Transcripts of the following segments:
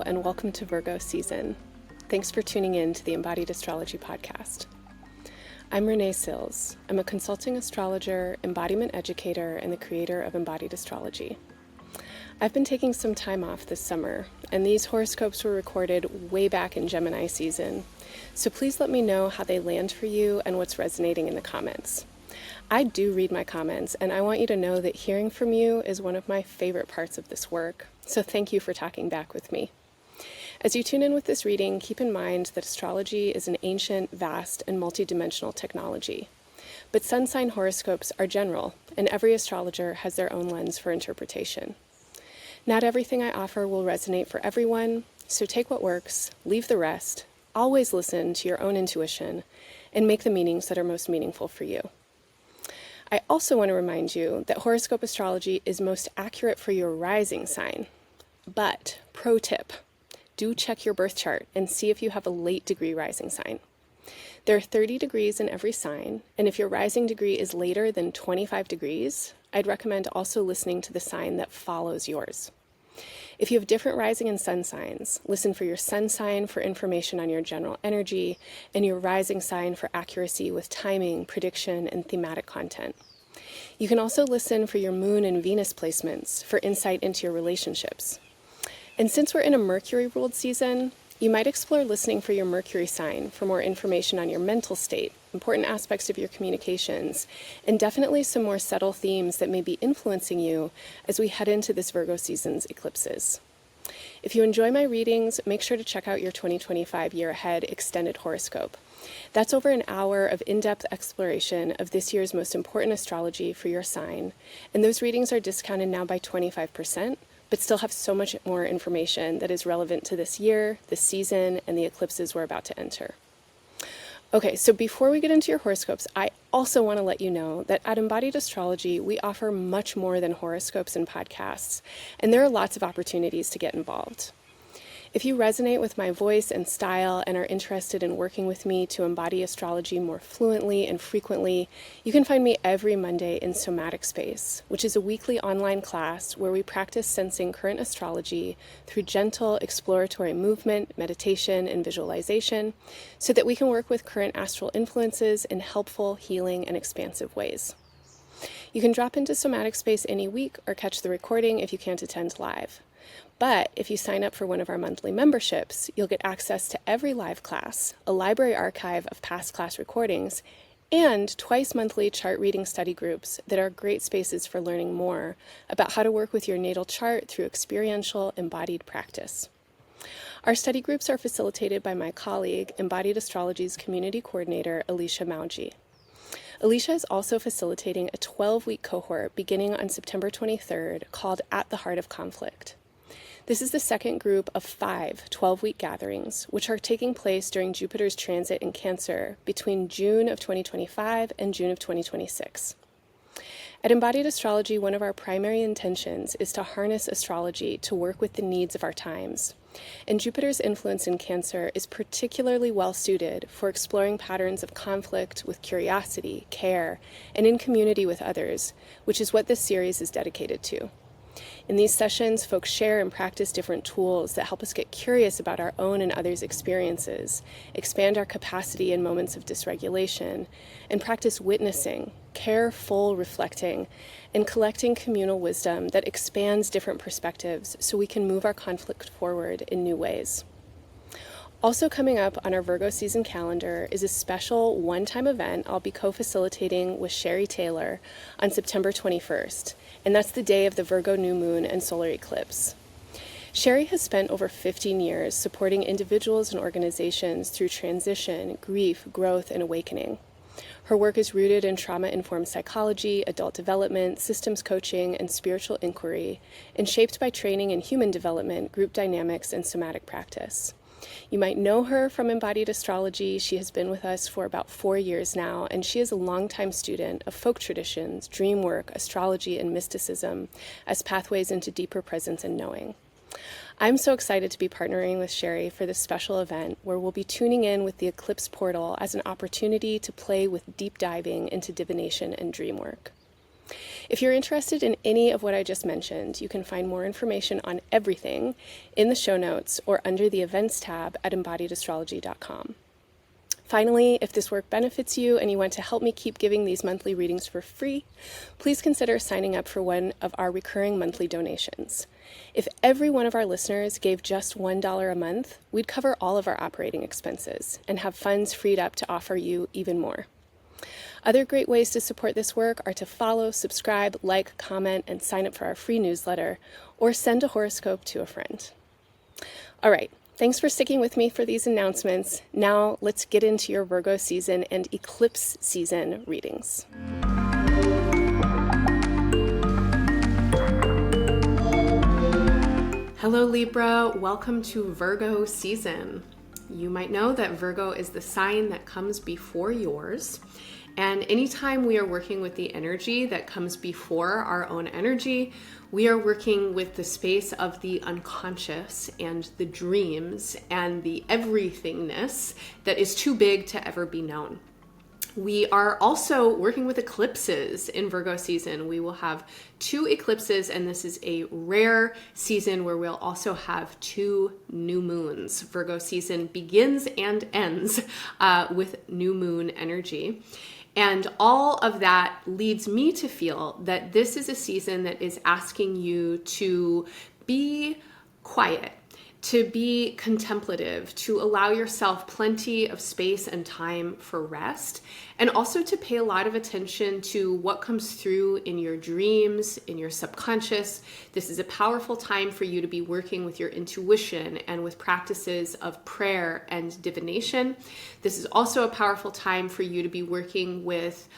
and welcome to Virgo season. Thanks for tuning in to the Embodied Astrology podcast. I'm Renee Sills. I'm a consulting astrologer, embodiment educator, and the creator of Embodied Astrology. I've been taking some time off this summer, and these horoscopes were recorded way back in Gemini season, so please let me know how they land for you and what's resonating in the comments. I do read my comments, and I want you to know that hearing from you is one of my favorite parts of this work, so thank you for talking back with me. As you tune in with this reading, keep in mind that astrology is an ancient, vast, and multidimensional technology. But sun sign horoscopes are general, and every astrologer has their own lens for interpretation. Not everything I offer will resonate for everyone, so take what works, leave the rest, always listen to your own intuition, and make the meanings that are most meaningful for you. I also want to remind you that horoscope astrology is most accurate for your rising sign. But, pro tip, do check your birth chart and see if you have a late degree rising sign. There are 30 degrees in every sign, and if your rising degree is later than 25 degrees, I'd recommend also listening to the sign that follows yours. If you have different rising and sun signs, listen for your sun sign for information on your general energy, and your rising sign for accuracy with timing, prediction, and thematic content. You can also listen for your moon and Venus placements for insight into your relationships. And since we're in a Mercury-ruled season, you might explore listening for your Mercury sign for more information on your mental state, important aspects of your communications, and definitely some more subtle themes that may be influencing you as we head into this Virgo season's eclipses. If you enjoy my readings, make sure to check out your 2025 Year Ahead Extended Horoscope. That's over an hour of in-depth exploration of this year's most important astrology for your sign, and those readings are discounted now by 25%, but still have so much more information that is relevant to this year, this season, and the eclipses we're about to enter. Okay, so before we get into your horoscopes, I also want to let you know that at Embodied Astrology, we offer much more than horoscopes and podcasts, and there are lots of opportunities to get involved. If you resonate with my voice and style and are interested in working with me to embody astrology more fluently and frequently, you can find me every Monday in Somatic Space, which is a weekly online class where we practice sensing current astrology through gentle exploratory movement, meditation, and visualization so that we can work with current astral influences in helpful, healing, and expansive ways. You can drop into Somatic Space any week or catch the recording if you can't attend live. But if you sign up for one of our monthly memberships, you'll get access to every live class, a library archive of past class recordings, and twice monthly chart reading study groups that are great spaces for learning more about how to work with your natal chart through experiential embodied practice. Our study groups are facilitated by my colleague, Embodied Astrology's community coordinator, Alisha Mawji. Alisha is also facilitating a 12-week cohort beginning on September 23rd called At the Heart of Conflict. This is the second group of 5 12-week gatherings, which are taking place during Jupiter's transit in Cancer between June of 2025 and June of 2026. At Embodied Astrology, one of our primary intentions is to harness astrology to work with the needs of our times. And Jupiter's influence in Cancer is particularly well suited for exploring patterns of conflict with curiosity, care, and in community with others, which is what this series is dedicated to. In these sessions, folks share and practice different tools that help us get curious about our own and others' experiences, expand our capacity in moments of dysregulation, and practice witnessing, careful reflecting, and collecting communal wisdom that expands different perspectives so we can move our conflict forward in new ways. Also coming up on our Virgo season calendar is a special one-time event I'll be co-facilitating with Sherri Taylor on September 21st, and that's the day of the Virgo new moon and solar eclipse. Sherri has spent over 15 years supporting individuals and organizations through transition, grief, growth, and awakening. Her work is rooted in trauma-informed psychology, adult development, systems coaching, and spiritual inquiry, and shaped by training in human development, group dynamics, and somatic practice. You might know her from Embodied Astrology. She has been with us for about 4 years now, and she is a longtime student of folk traditions, dream work, astrology, and mysticism as pathways into deeper presence and knowing. I'm so excited to be partnering with Sherri for this special event where we'll be tuning in with the Eclipse portal as an opportunity to play with deep diving into divination and dream work. If you're interested in any of what I just mentioned, you can find more information on everything in the show notes or under the events tab at embodiedastrology.com. Finally, if this work benefits you and you want to help me keep giving these monthly readings for free, please consider signing up for one of our recurring monthly donations. If every one of our listeners gave just $1 a month, we'd cover all of our operating expenses and have funds freed up to offer you even more. Other great ways to support this work are to follow, subscribe, like, comment, and sign up for our free newsletter, or send a horoscope to a friend. All right. Thanks for sticking with me for these announcements. Now let's get into your Virgo season and Eclipse season readings. Hello Libra, welcome to Virgo season. You might know that Virgo is the sign that comes before yours. And anytime we are working with the energy that comes before our own energy, we are working with the space of the unconscious and the dreams and the everythingness that is too big to ever be known. We are also working with eclipses in Virgo season. We will have 2 eclipses, and this is a rare season where we'll also have 2 new moons. Virgo season begins and ends with new moon energy. And all of that leads me to feel that this is a season that is asking you to be quiet, to be contemplative, to allow yourself plenty of space and time for rest, and also to pay a lot of attention to what comes through in your dreams, in your subconscious. This is a powerful time for you to be working with your intuition and with practices of prayer and divination. This is also a powerful time for you to be working with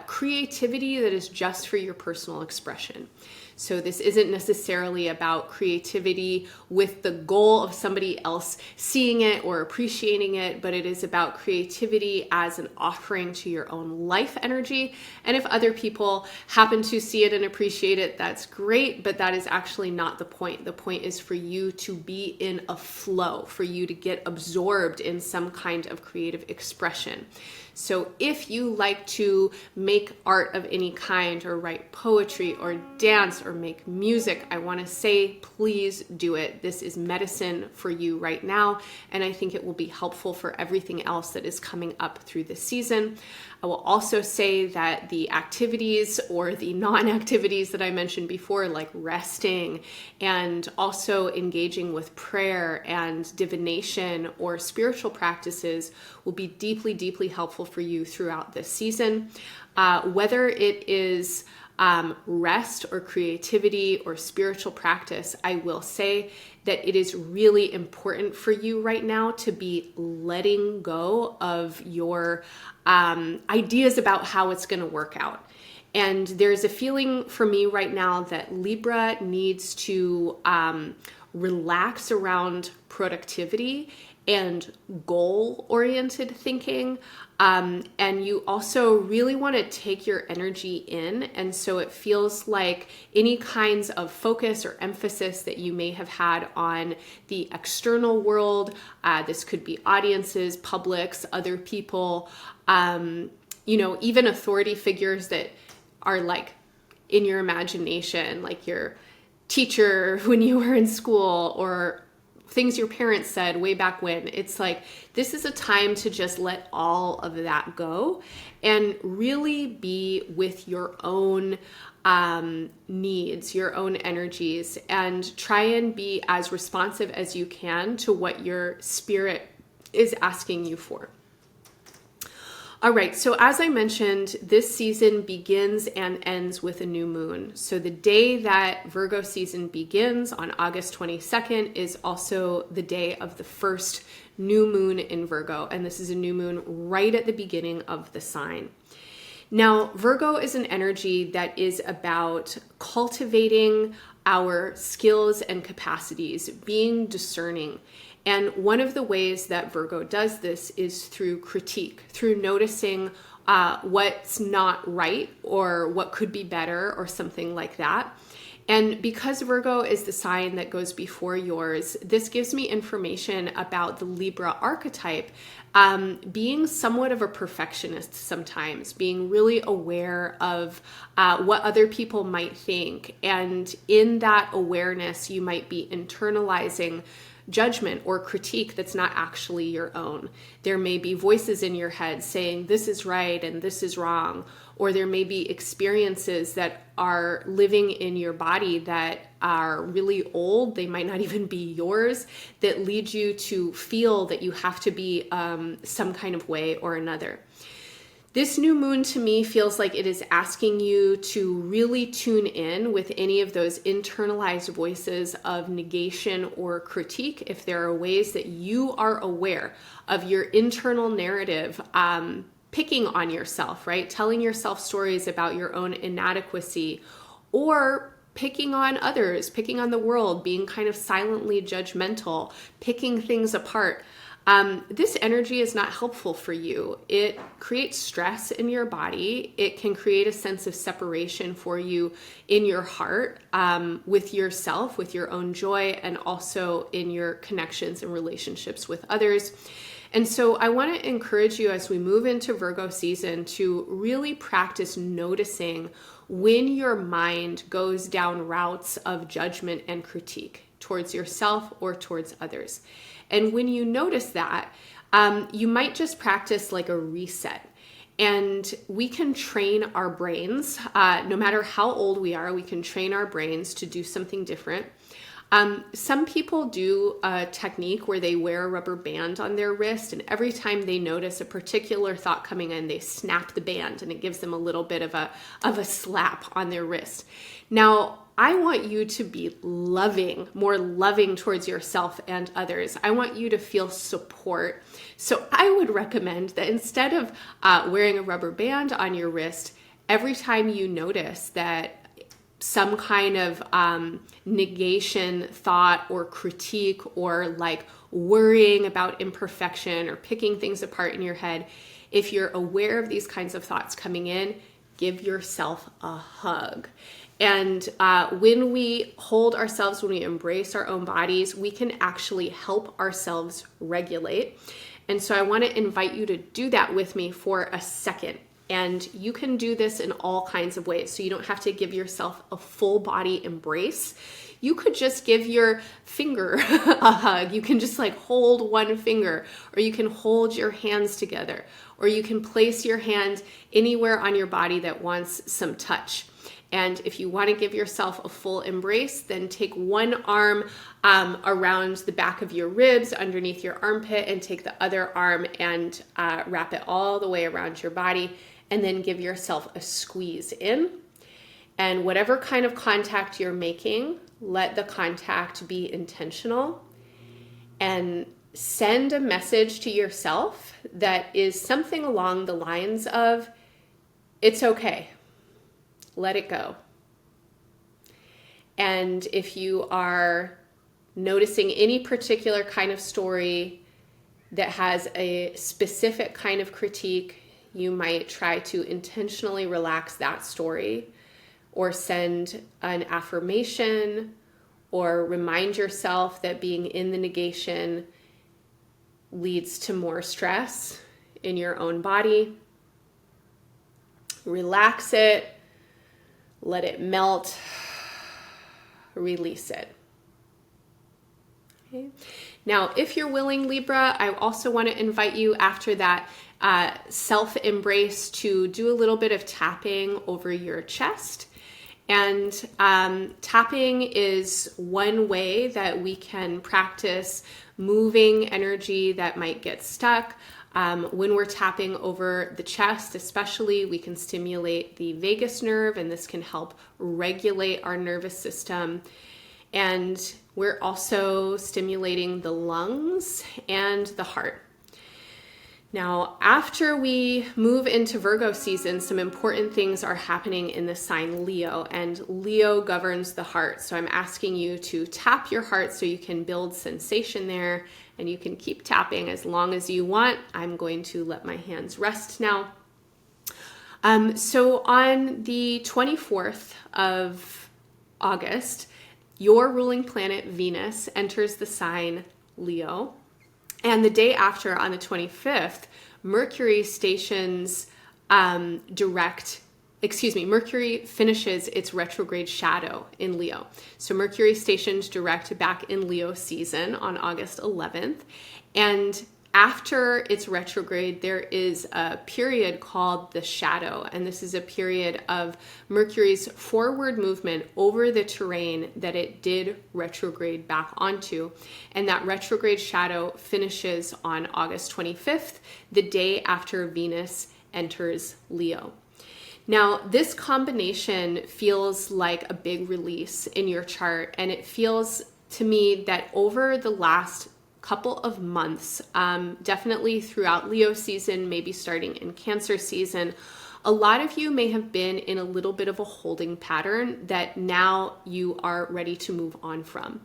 creativity that is just for your personal expression. So this isn't necessarily about creativity with the goal of somebody else seeing it or appreciating it, but it is about creativity as an offering to your own life energy. And if other people happen to see it and appreciate it, that's great, but that is actually not the point. The point is for you to be in a flow, for you to get absorbed in some kind of creative expression. So if you like to make art of any kind or write poetry or dance or make music, I want to say, please do it. This is medicine for you right now, and I think it will be helpful for everything else that is coming up through this season. I will also say that the activities or the non-activities that I mentioned before, like resting and also engaging with prayer and divination or spiritual practices, will be deeply, deeply helpful for you throughout this season. Whether it is rest or creativity or spiritual practice, I will say that it is really important for you right now to be letting go of your ideas about how it's going to work out. And there's a feeling for me right now that Libra needs to relax around productivity and goal-oriented thinking. And you also really want to take your energy in. And so it feels like any kinds of focus or emphasis that you may have had on the external world, this could be audiences, publics, other people, even authority figures that are like in your imagination, like your teacher when you were in school or things your parents said way back when. It's like, this is a time to just let all of that go and really be with your own needs, your own energies, and try and be as responsive as you can to what your spirit is asking you for. All right, so as I mentioned, this season begins and ends with a new moon. So the day that Virgo season begins on August 22nd is also the day of the first new moon in Virgo. And this is a new moon right at the beginning of the sign. Now, Virgo is an energy that is about cultivating our skills and capacities, being discerning. And one of the ways that Virgo does this is through critique, through noticing what's not right or what could be better or something like that. And because Virgo is the sign that goes before yours, this gives me information about the Libra archetype, being somewhat of a perfectionist sometimes, being really aware of what other people might think. And in that awareness, you might be internalizing judgment or critique that's not actually your own. There may be voices in your head saying this is right and this is wrong, or there may be experiences that are living in your body that are really old. They might not even be yours, that lead you to feel that you have to be some kind of way or another. This new moon to me feels like it is asking you to really tune in with any of those internalized voices of negation or critique. If there are ways that you are aware of your internal narrative, picking on yourself, right? Telling yourself stories about your own inadequacy, or picking on others, picking on the world, being kind of silently judgmental, picking things apart. This energy is not helpful for you. It creates stress in your body. It can create a sense of separation for you in your heart, with yourself, with your own joy, and also in your connections and relationships with others. And so I want to encourage you as we move into Virgo season to really practice noticing when your mind goes down routes of judgment and critique towards yourself or towards others. And when you notice that, you might just practice like a reset. And we can train our brains, no matter how old we are, we can train our brains to do something different. Some people do a technique where they wear a rubber band on their wrist, and every time they notice a particular thought coming in, they snap the band, and it gives them a little bit of a slap on their wrist. Now, I want you to be loving, more loving towards yourself and others. I want you to feel support. So I would recommend that instead of wearing a rubber band on your wrist, every time you notice that some kind of negation thought or critique or like worrying about imperfection or picking things apart in your head, if you're aware of these kinds of thoughts coming in, give yourself a hug. And when we hold ourselves, when we embrace our own bodies, we can actually help ourselves regulate. And so I want to invite you to do that with me for a second. And you can do this in all kinds of ways. So you don't have to give yourself a full body embrace. You could just give your finger a hug. You can just like hold one finger, or you can hold your hands together, or you can place your hand anywhere on your body that wants some touch. And if you want to give yourself a full embrace, then take one arm around the back of your ribs underneath your armpit, and take the other arm and wrap it all the way around your body, and then give yourself a squeeze in. And whatever kind of contact you're making, let the contact be intentional, and send a message to yourself that is something along the lines of, it's okay. Let it go. And if you are noticing any particular kind of story that has a specific kind of critique, you might try to intentionally relax that story, or send an affirmation, or remind yourself that being in the negation leads to more stress in your own body. Relax it. Let it melt, release it. Okay. Now, if you're willing, Libra, I also want to invite you after that self-embrace to do a little bit of tapping over your chest. And tapping is one way that we can practice moving energy that might get stuck. When we're tapping over the chest, especially, we can stimulate the vagus nerve, and this can help regulate our nervous system. And we're also stimulating the lungs and the heart. Now, after we move into Virgo season, some important things are happening in the sign Leo, and Leo governs the heart. So I'm asking you to tap your heart so you can build sensation there, and you can keep tapping as long as you want. I'm going to let my hands rest now. So on the 24th of August, your ruling planet Venus enters the sign Leo. And the day after, on the 25th, Mercury Mercury finishes its retrograde shadow in Leo. So Mercury stations direct back in Leo season on August 11th. And after its retrograde, there is a period called the shadow. And this is a period of Mercury's forward movement over the terrain that it did retrograde back onto. And that retrograde shadow finishes on August 25th, the day after Venus enters Leo. Now, this combination feels like a big release in your chart, and it feels to me that over the last couple of months, definitely throughout Leo season, maybe starting in Cancer season, a lot of you may have been in a little bit of a holding pattern that now you are ready to move on from.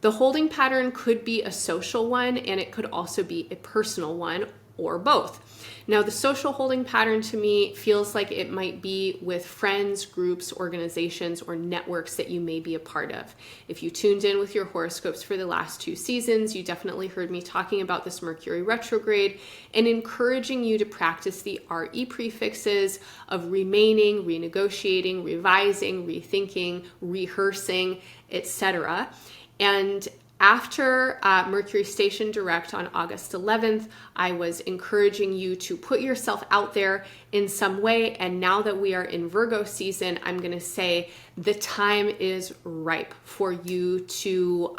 The holding pattern could be a social one, and it could also be a personal one, or both. Now, the social holding pattern to me feels like it might be with friends, groups, organizations, or networks that you may be a part of. If you tuned in with your horoscopes for the last 2 seasons, you definitely heard me talking about this Mercury retrograde and encouraging you to practice the RE prefixes of remaining, renegotiating, revising, rethinking, rehearsing, etc. And after Mercury stationed direct on August 11th, I was encouraging you to put yourself out there in some way. And now that we are in Virgo season, I'm going to say the time is ripe for you to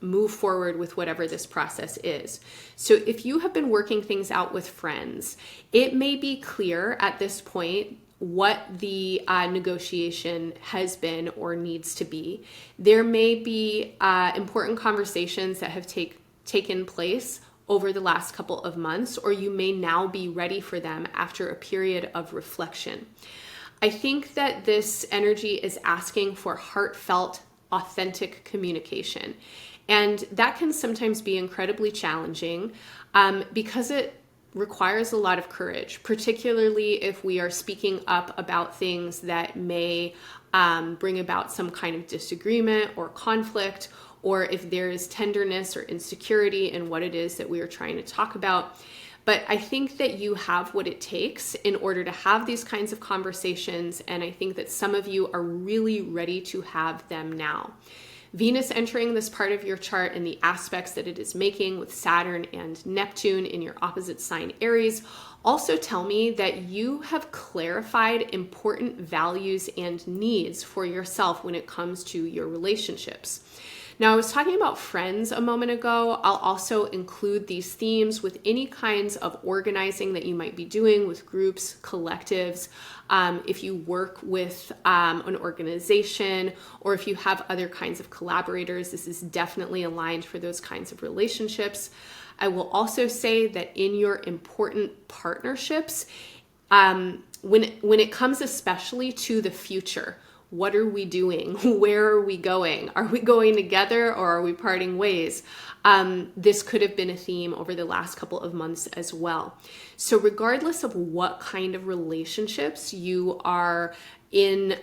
move forward with whatever this process is. So if you have been working things out with friends, it may be clear at this point what the negotiation has been or needs to be. There may be important conversations that have taken place over the last couple of months, or you may now be ready for them after a period of reflection. I think that this energy is asking for heartfelt, authentic communication. And that can sometimes be incredibly challenging because it requires a lot of courage, particularly if we are speaking up about things that may bring about some kind of disagreement or conflict, or if there is tenderness or insecurity in what it is that we are trying to talk about. But I think that you have what it takes in order to have these kinds of conversations, and I think that some of you are really ready to have them now. Venus entering this part of your chart and the aspects that it is making with Saturn and Neptune in your opposite sign Aries also tell me that you have clarified important values and needs for yourself when it comes to your relationships. Now, I was talking about friends a moment ago. I'll also include these themes with any kinds of organizing that you might be doing with groups, collectives. If you work with an organization, or if you have other kinds of collaborators, this is definitely aligned for those kinds of relationships. I will also say that in your important partnerships, when it comes especially to the future, what are we doing? Where are we going? Are we going together or are we parting ways? This could have been a theme over the last couple of months as well. So regardless of what kind of relationships you are in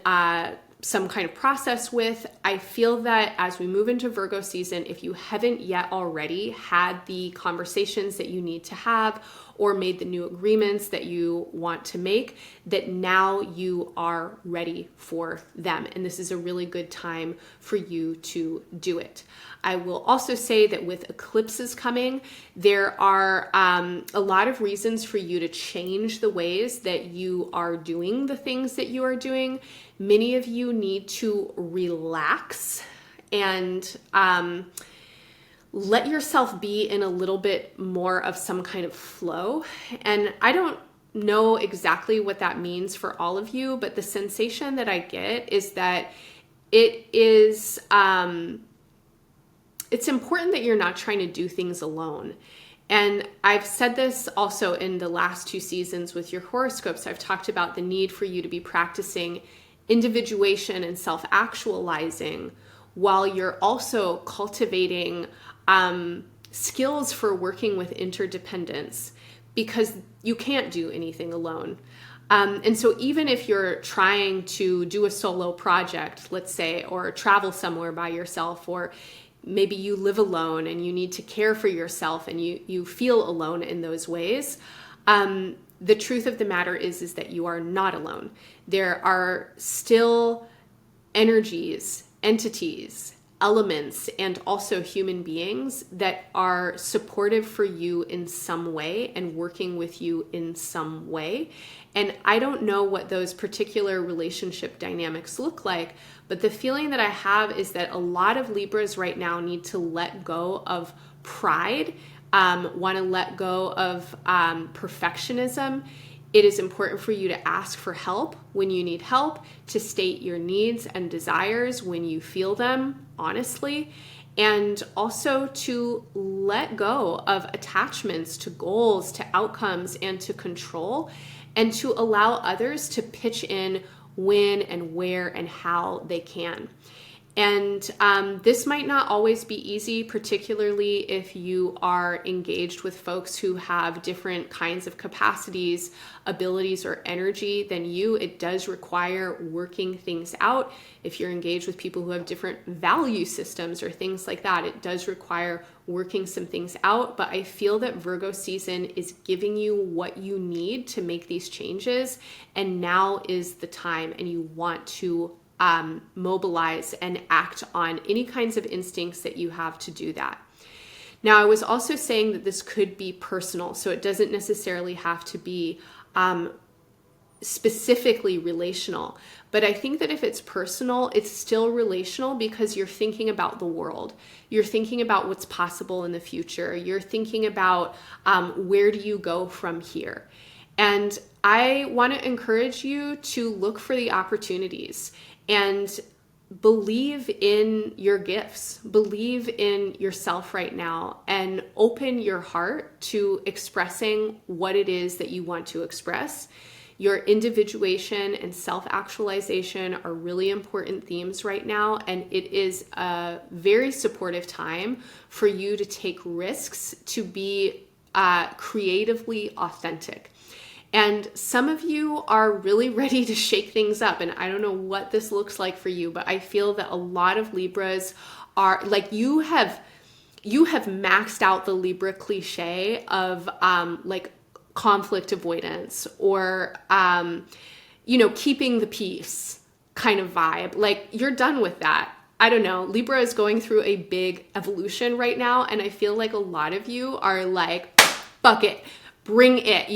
some kind of process with, I feel that as we move into Virgo season, if you haven't yet already had the conversations that you need to have or made the new agreements that you want to make, that now you are ready for them. And this is a really good time for you to do it. I will also say that with eclipses coming, there are a lot of reasons for you to change the ways that you are doing the things that you are doing. Many of you need to relax and let yourself be in a little bit more of some kind of flow. And I don't know exactly what that means for all of you, but the sensation that I get is that it is, it's important that you're not trying to do things alone. And I've said this also in the last 2 seasons with your horoscopes. I've talked about the need for you to be practicing individuation and self-actualizing while you're also cultivating skills for working with interdependence, because you can't do anything alone. And so even if you're trying to do a solo project, let's say, or travel somewhere by yourself, or maybe you live alone and you need to care for yourself and you feel alone in those ways, the truth of the matter is that you are not alone. There are still energies, entities, elements, and also human beings that are supportive for you in some way and working with you in some way. And I don't know what those particular relationship dynamics look like, but the feeling that I have is that a lot of Libras right now need to let go of pride, want to let go of perfectionism. It is important for you to ask for help when you need help, to state your needs and desires when you feel them, honestly, and also to let go of attachments to goals, to outcomes, and to control, and to allow others to pitch in when and where and how they can. And this might not always be easy, particularly if you are engaged with folks who have different kinds of capacities, abilities, or energy than you. It does require working things out. If you're engaged with people who have different value systems or things like that, it does require working some things out. But I feel that Virgo season is giving you what you need to make these changes. And now is the time, and you want to mobilize and act on any kinds of instincts that you have to do that. Now, I was also saying that this could be personal, so it doesn't necessarily have to be specifically relational. But I think that if it's personal, it's still relational because you're thinking about the world. You're thinking about what's possible in the future. You're thinking about where do you go from here? And I want to encourage you to look for the opportunities and believe in your gifts, believe in yourself right now, and open your heart to expressing what it is that you want to express. Your individuation and self-actualization are really important themes right now, and it is a very supportive time for you to take risks, to be creatively authentic. And some of you are really ready to shake things up. And I don't know what this looks like for you, but I feel that a lot of Libras are like, you have maxed out the Libra cliche of like conflict avoidance or, keeping the peace kind of vibe. Like, you're done with that. I don't know. Libra is going through a big evolution right now. And I feel like a lot of you are like, fuck it. Bring it,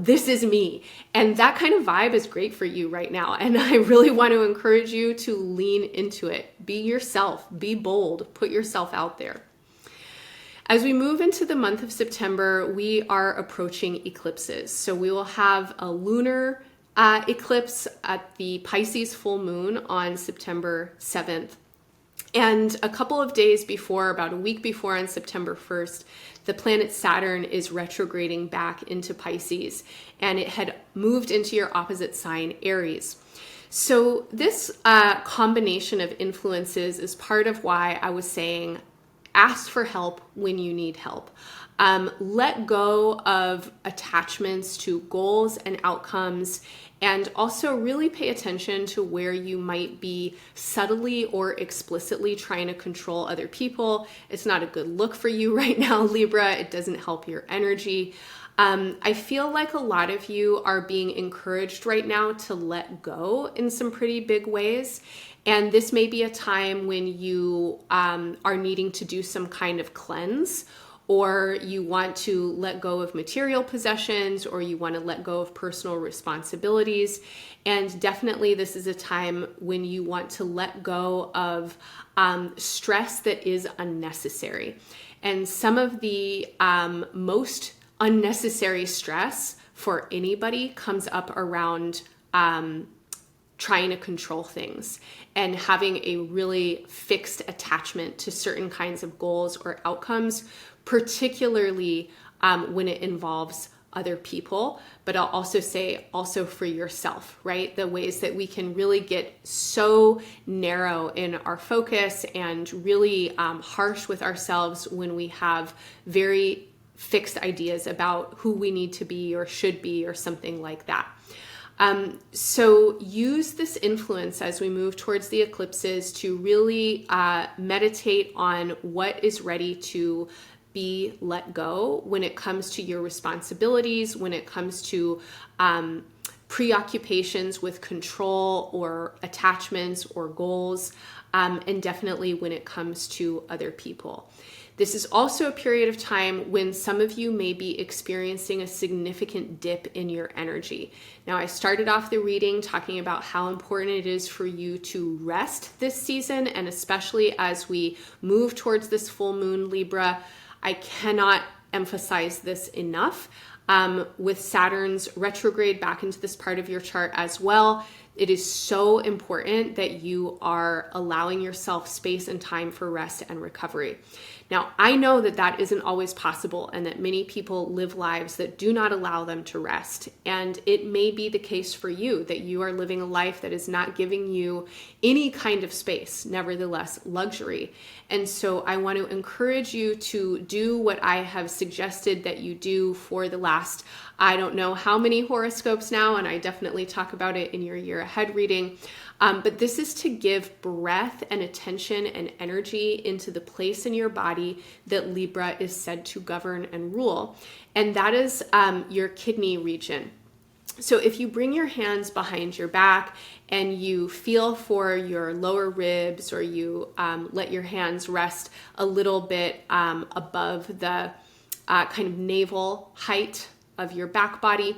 this is me. And that kind of vibe is great for you right now. And I really want to encourage you to lean into it. Be yourself, be bold, put yourself out there. As we move into the month of September, we are approaching eclipses. So we will have a lunar eclipse at the Pisces full moon on September 7th. And a couple of days before, about a week before, on September 1st, the planet Saturn is retrograding back into Pisces, and it had moved into your opposite sign, Aries. So this combination of influences is part of why I was saying, ask for help when you need help. Let go of attachments to goals and outcomes, and also really pay attention to where you might be subtly or explicitly trying to control other people. It's not a good look for you right now, Libra. It doesn't help your energy. I feel like a lot of you are being encouraged right now to let go in some pretty big ways. And this may be a time when you are needing to do some kind of cleanse, or you want to let go of material possessions, or you want to let go of personal responsibilities. And definitely this is a time when you want to let go of stress that is unnecessary. And some of the most unnecessary stress for anybody comes up around trying to control things and having a really fixed attachment to certain kinds of goals or outcomes, particularly when it involves other people, but I'll also say also for yourself, right? The ways that we can really get so narrow in our focus and really harsh with ourselves when we have very fixed ideas about who we need to be or should be or something like that. So use this influence as we move towards the eclipses to really meditate on what is ready to be let go when it comes to your responsibilities, when it comes to preoccupations with control or attachments or goals, and definitely when it comes to other people. This is also a period of time when some of you may be experiencing a significant dip in your energy. Now, I started off the reading talking about how important it is for you to rest this season, and especially as we move towards this full moon Libra, I cannot emphasize this enough. With Saturn's retrograde back into this part of your chart as well, it is so important that you are allowing yourself space and time for rest and recovery. Now, I know that that isn't always possible and that many people live lives that do not allow them to rest. And it may be the case for you that you are living a life that is not giving you any kind of space, nevertheless luxury. And so I want to encourage you to do what I have suggested that you do for the last, I don't know how many horoscopes now, and I definitely talk about it in your year ahead reading. But this is to give breath and attention and energy into the place in your body that Libra is said to govern and rule. And that is your kidney region. So if you bring your hands behind your back and you feel for your lower ribs, or you let your hands rest a little bit above the kind of navel height of your back body,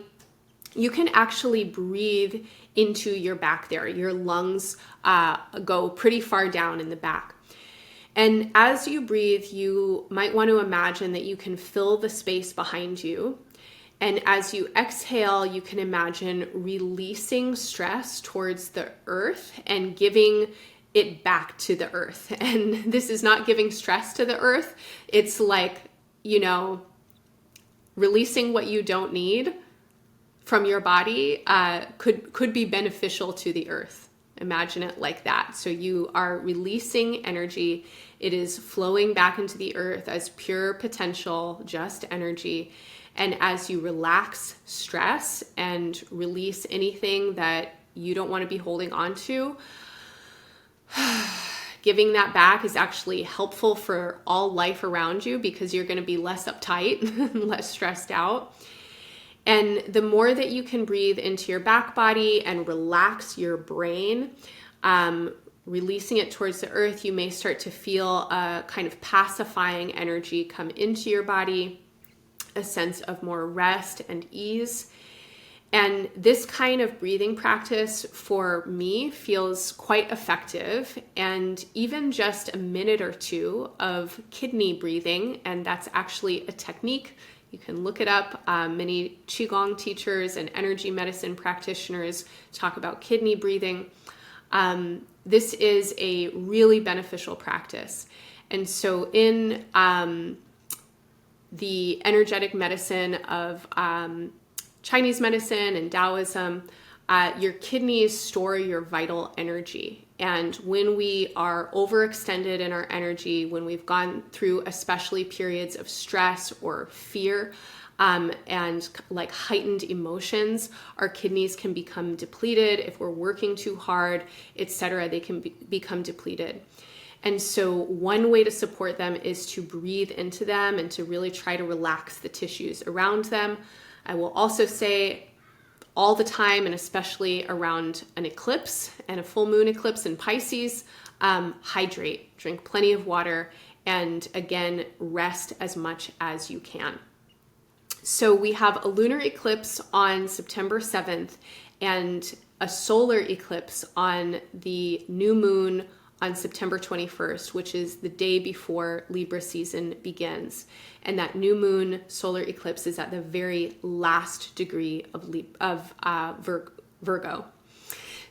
you can actually breathe into your back there. Your lungs go pretty far down in the back. And as you breathe, you might want to imagine that you can fill the space behind you. And as you exhale, you can imagine releasing stress towards the earth and giving it back to the earth. And this is not giving stress to the earth. It's like, releasing what you don't need from your body could be beneficial to the earth. Imagine it like that. So you are releasing energy. It is flowing back into the earth as pure potential, just energy. And as you relax stress and release anything that you don't want to be holding on to, giving that back is actually helpful for all life around you, because you're going to be less uptight, less stressed out. And the more that you can breathe into your back body and relax your brain, releasing it towards the earth, you may start to feel a kind of pacifying energy come into your body, a sense of more rest and ease. And this kind of breathing practice for me feels quite effective. And even just a minute or two of kidney breathing, and that's actually a technique. You can look it up. Many Qigong teachers and energy medicine practitioners talk about kidney breathing. This is a really beneficial practice. And so in the energetic medicine of Chinese medicine and Taoism, your kidneys store your vital energy. And when we are overextended in our energy, when we've gone through especially periods of stress or fear, and like heightened emotions, our kidneys can become depleted. If we're working too hard, etc., they can become depleted. And so one way to support them is to breathe into them and to really try to relax the tissues around them. I will also say all the time, and especially around an eclipse and a full moon eclipse in Pisces, hydrate, drink plenty of water, and again, rest as much as you can. So we have a lunar eclipse on September 7th and a solar eclipse on the new moon on September 21st, which is the day before Libra season begins. And that new moon solar eclipse is at the very last degree of Virgo.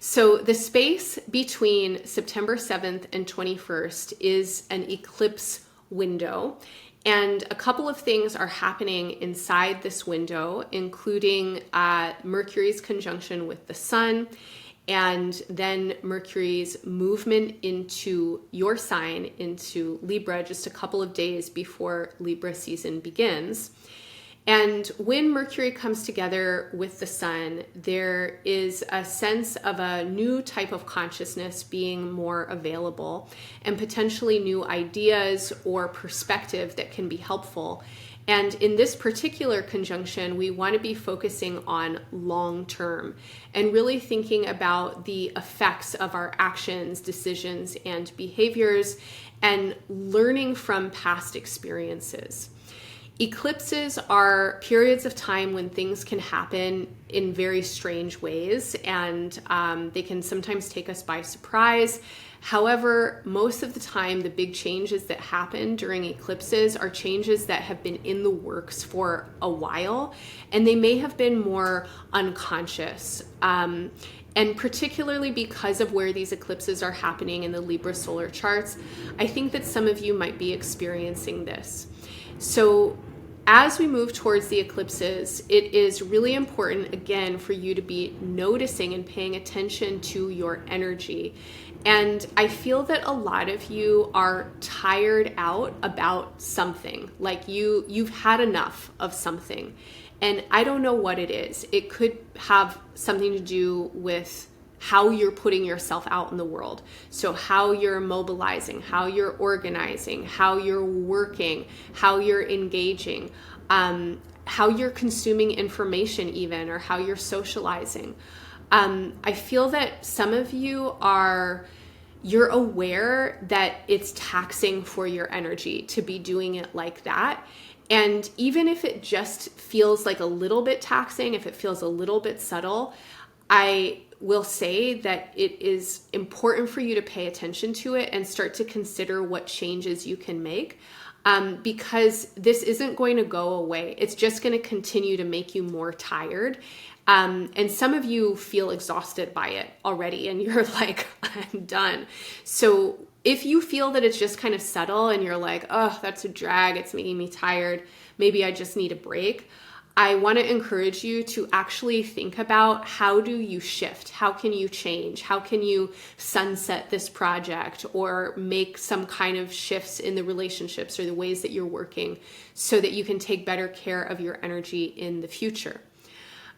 So the space between September 7th and 21st is an eclipse window. And a couple of things are happening inside this window, including Mercury's conjunction with the sun, and then Mercury's movement into your sign, into Libra, just a couple of days before Libra season begins. And when Mercury comes together with the sun, there is a sense of a new type of consciousness being more available, and potentially new ideas or perspective that can be helpful. And in this particular conjunction, we want to be focusing on long term and really thinking about the effects of our actions, decisions, and behaviors, and learning from past experiences. Eclipses are periods of time when things can happen in very strange ways, and they can sometimes take us by surprise. However, most of the time, the big changes that happen during eclipses are changes that have been in the works for a while, and they may have been more unconscious. And particularly because of where these eclipses are happening in the Libra solar charts, I think that some of you might be experiencing this. So as we move towards the eclipses, it is really important, again, for you to be noticing and paying attention to your energy. And I feel that a lot of you are tired out about something, like you've had enough of something. And I don't know what it is. It could have something to do with how you're putting yourself out in the world. So how you're mobilizing, how you're organizing, how you're working, how you're engaging, how you're consuming information even, or how you're socializing. I feel that some of you you're aware that it's taxing for your energy to be doing it like that. And even if it just feels like a little bit taxing, if it feels a little bit subtle, I will say that it is important for you to pay attention to it and start to consider what changes you can make, because this isn't going to go away. It's just going to continue to make you more tired. And some of you feel exhausted by it already, and you're like, I'm done. So if you feel that it's just kind of subtle and you're like, oh, that's a drag, it's making me tired, maybe I just need a break, I want to encourage you to actually think about, how do you shift? How can you change? How can you sunset this project or make some kind of shifts in the relationships or the ways that you're working so that you can take better care of your energy in the future?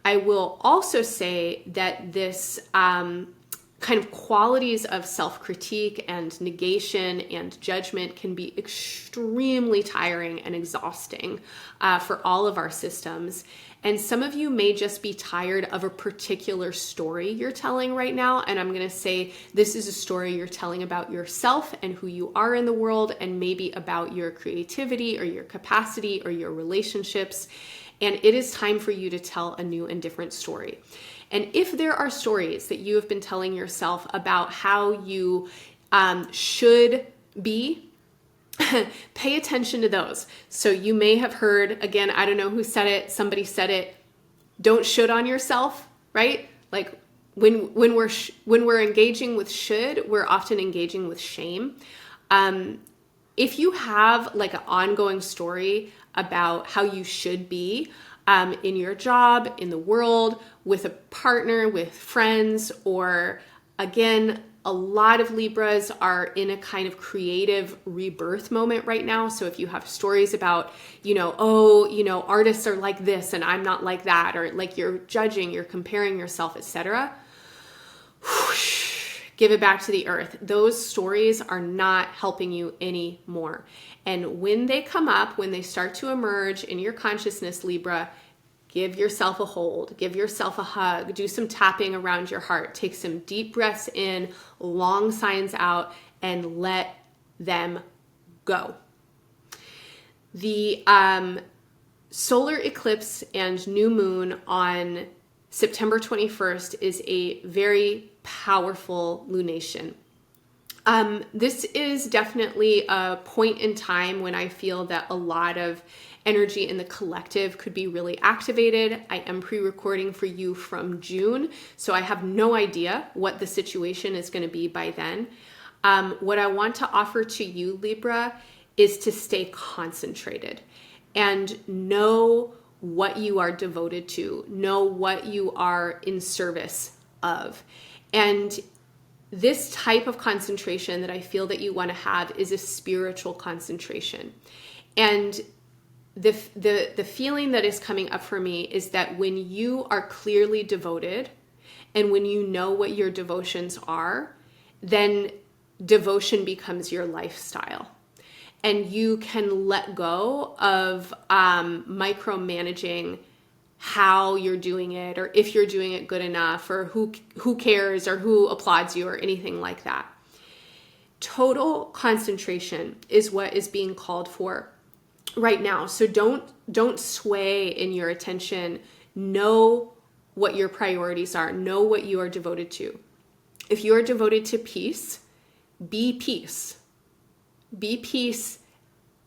I will also say that this kind of qualities of self-critique and negation and judgment can be extremely tiring and exhausting for all of our systems. And some of you may just be tired of a particular story you're telling right now. And I'm going to say this is a story you're telling about yourself and who you are in the world, and maybe about your creativity or your capacity or your relationships. And it is time for you to tell a new and different story. And if there are stories that you have been telling yourself about how you should be, pay attention to those. So you may have heard, again, I don't know who said it, somebody said it, don't should on yourself, right? Like when we're engaging with should, we're often engaging with shame. If you have like an ongoing story about how you should be, in your job, in the world, with a partner, with friends, or again, a lot of Libras are in a kind of creative rebirth moment right now. So if you have stories about, artists are like this and I'm not like that, or like you're judging, you're comparing yourself, etc., give it back to the earth. Those stories are not helping you anymore. And when they come up, when they start to emerge in your consciousness, Libra, give yourself a hold, give yourself a hug, do some tapping around your heart, take some deep breaths in, long signs out, and let them go. The solar eclipse and new moon on September 21st is a very powerful lunation. This is definitely a point in time when I feel that a lot of energy in the collective could be really activated. I am pre-recording for you from June, so I have no idea what the situation is going to be by then. What I want to offer to you, Libra, is to stay concentrated and know what you are devoted to, know what you are in service of. And this type of concentration that I feel that you want to have is a spiritual concentration. And the feeling that is coming up for me is that when you are clearly devoted and when you know what your devotions are, then devotion becomes your lifestyle. And you can let go of micromanaging how you're doing it, or if you're doing it good enough, or who cares, or who applauds you, or anything like that. Total concentration is what is being called for right now. So don't sway in your attention. Know what your priorities are. Know what you are devoted to. If you are devoted to peace, be peace. Be peace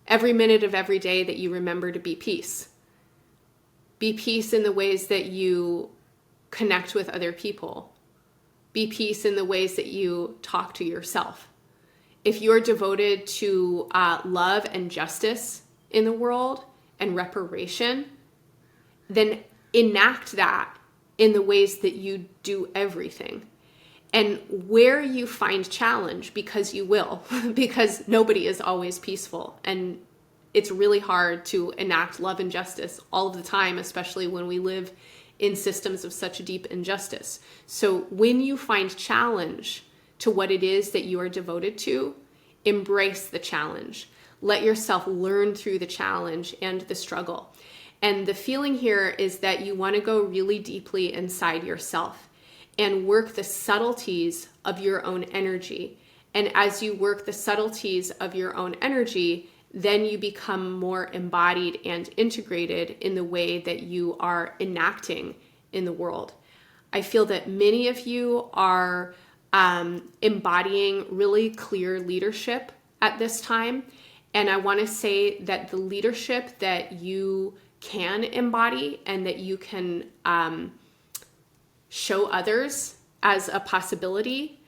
every minute of every day that you remember to be peace. Be peace in the ways that you connect with other people. Be peace in the ways that you talk to yourself. If you're devoted to love and justice in the world and reparation, then enact that in the ways that you do everything. And where you find challenge, because you will, because nobody is always peaceful. And it's really hard to enact love and justice all of the time, especially when we live in systems of such deep injustice. So when you find challenge to what it is that you are devoted to, embrace the challenge. Let yourself learn through the challenge and the struggle. And the feeling here is that you want to go really deeply inside yourself and work the subtleties of your own energy. And as you work the subtleties of your own energy, then you become more embodied and integrated in the way that you are enacting in the world. I feel that many of you are embodying really clear leadership at this time. And I want to say that the leadership that you can embody and that you can show others as a possibility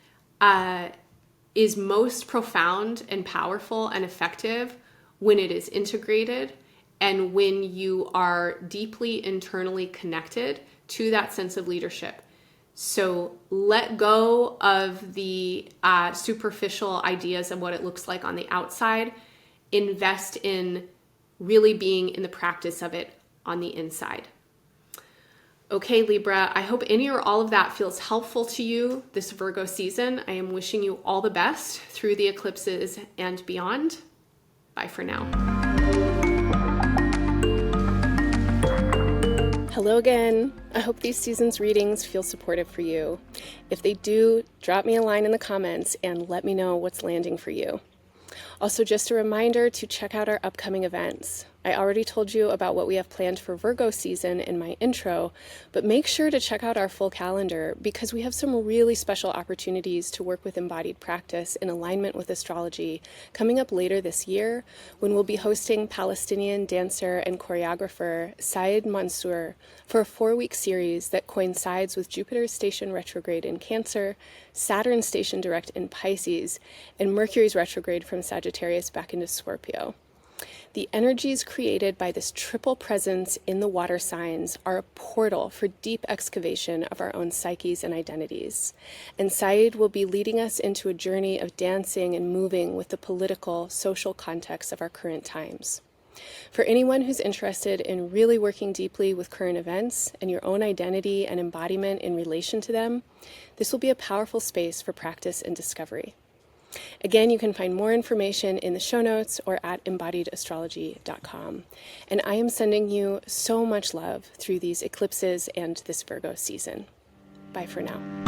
is most profound and powerful and effective when it is integrated and when you are deeply internally connected to that sense of leadership. So let go of the superficial ideas of what it looks like on the outside. Invest in really being in the practice of it on the inside. Okay, Libra, I hope any or all of that feels helpful to you this Virgo season. I am wishing you all the best through the eclipses and beyond. Bye for now. Hello again. I hope these season's readings feel supportive for you. If they do, drop me a line in the comments and let me know what's landing for you. Also, just a reminder to check out our upcoming events. I already told you about what we have planned for Virgo season in my intro, but make sure to check out our full calendar because we have some really special opportunities to work with embodied practice in alignment with astrology coming up later this year when we'll be hosting Palestinian dancer and choreographer Saed Mansour for a 4-week series that coincides with Jupiter's station retrograde in Cancer, Saturn's station direct in Pisces, and Mercury's retrograde from Sagittarius back into Scorpio. The energies created by this triple presence in the water signs are a portal for deep excavation of our own psyches and identities. And Saed will be leading us into a journey of dancing and moving with the political, social context of our current times. For anyone who's interested in really working deeply with current events and your own identity and embodiment in relation to them, this will be a powerful space for practice and discovery. Again, you can find more information in the show notes or at embodiedastrology.com. And I am sending you so much love through these eclipses and this Virgo season. Bye for now.